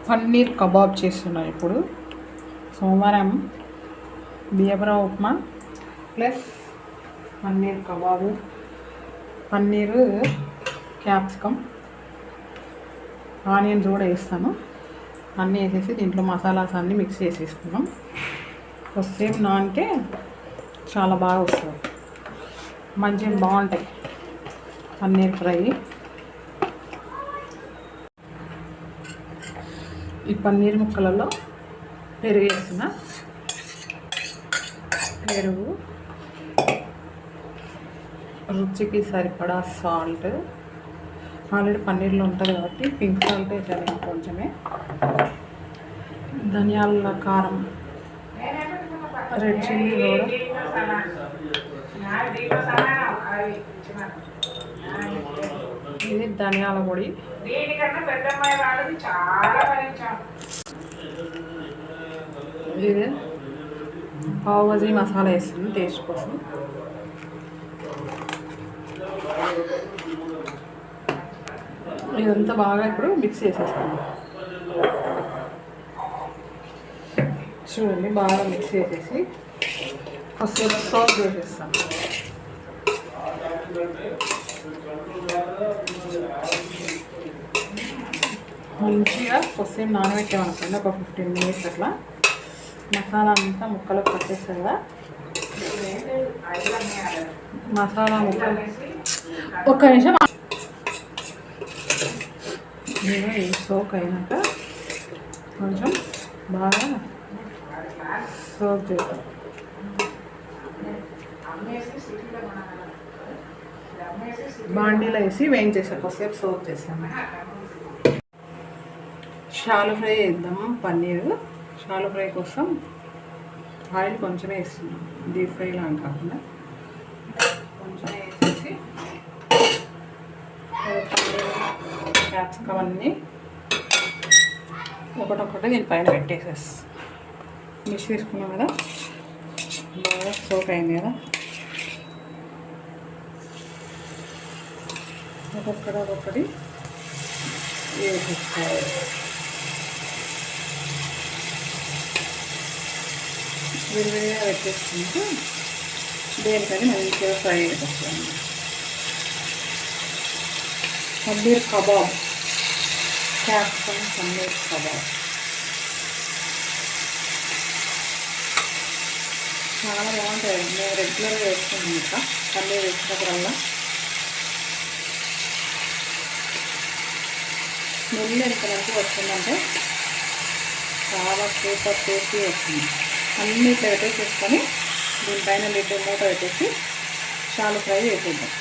Paneer kebab చేస్తున్నాను ఇప్పుడు. సోమవారం బియ్యపురవ upma plus paneer kebab, paneer, capsicum, onions కూడా వేస్తాను. అన్నీ వేసేసి దీంట్లో మసాలాస్ అన్నీ మిక్స్ చేసేసుకున్నాం. కొద్దిసేపు నానితే చాలా బాగా వస్తుంది, మంచిగా బాగుంటాయి పన్నీర్ ఫ్రై. ఈ పన్నీర్ ముక్కలలో పెరుగు వేస్తున్నా. పెరుగు, రుచికి సరిపడా సాల్ట్, ఆల్రెడీ పన్నీర్లో ఉంటుంది కాబట్టి పింక్ సాల్ట్ వేసాను కొంచెమే. ధనియాల కారం, రెడ్ చిల్లీ కూడా, ఇది ధనియాల పొడి, ఇది పావుబాజీ మసాలా వేస్తుంది టేస్ట్ కోసం. ఇదంతా బాగా ఇప్పుడు మిక్స్ చేసేస్తాను. చూడండి, బాగా మిక్స్ చేసేసి కొద్దిసేపు సర్వ్ చేసేస్తాను. మంచిగా కొద్దిసేపు నానబెట్టామనుకోండి, ఒక 15 minutes అట్లా. మసాలా అంతా ముక్కలకు పట్టేస్తుంది కదా. మసాలా ముక్కలు ఒక్క నిమిషం ఈ సోక్ అయినాక కొంచెం బాగా సోక్ చేస్తాం. బాండీలో వేసి వేయించేసాం, కొద్దిసేపు సోక్ చేస్తాము. షాలో ఫ్రై చేద్దాము. పన్నీరు షాలో ఫ్రై కోసం ఆయిల్ కొంచెమే వేస్తున్నాం, డీప్ ఫ్రై లాగా కాకుండా కొంచెమే వేసేసి క్యాప్సికమ్ అన్నీ ఒకటొకటి దీనిపైన పెట్టేసేసి మిక్స్ చేసుకున్నాం కదా, బాగా సోక్ అయింది కదా. ఒక్కొక్కటి వేసేసుకోవాలి. విడివిడిగా పెట్టేసుకుంటూ దేనికని మంచిగా ఫ్రై అయిపోతుంది. Paneer kebab, capsicum paneer kebab చాలా బాగుంటుంది. మేము రెగ్యులర్గా వేసుకుంటాం. ఇంకా పన్నీర్ వేసినప్పుడల్లా స్మెల్ ఎంత మంచిగా వస్తుందంటే చాలా సూపర్ టేస్టీ వస్తుంది. అన్నీ ఇట్లా పెట్టేసేసుకొని దీనిపైన లిడ్ మూత పెట్టేసి షాలో ఫ్రై చేసేద్దాం.